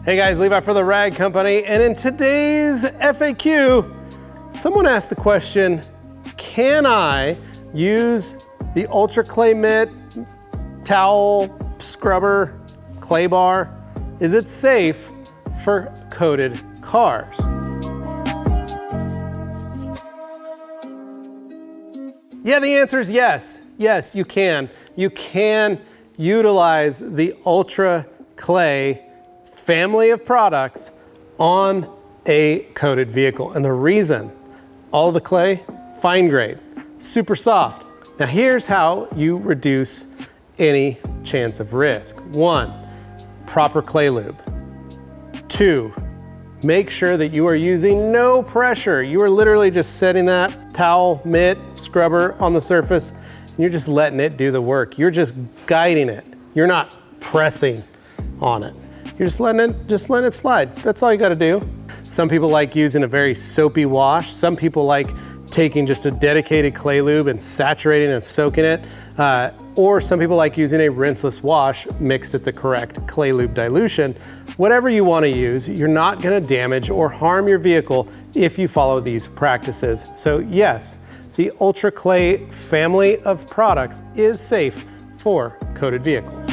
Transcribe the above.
Hey guys, Levi for the Rag Company, and in today's FAQ, someone asked the question, can I use the Ultra Clay Mitt, towel, scrubber, clay bar? Is it safe for coated cars? Yeah, the answer is yes. Yes, you can. You can utilize the Ultra Clay family of products on a coated vehicle. And the reason, all the clay, fine grade, super soft. Now here's how you reduce any chance of risk. 1, proper clay lube. 2, make sure that you are using no pressure. You are literally just setting that towel, mitt, scrubber on the surface, and you're just letting it do the work. You're just guiding it. You're not pressing on it. You're just letting it slide. That's all you gotta do. Some people like using a very soapy wash. Some people like taking just a dedicated clay lube and saturating and soaking it. Or some people like using a rinseless wash mixed at the correct clay lube dilution. Whatever you wanna use, you're not gonna damage or harm your vehicle if you follow these practices. So yes, the Ultra Clay family of products is safe for coated vehicles.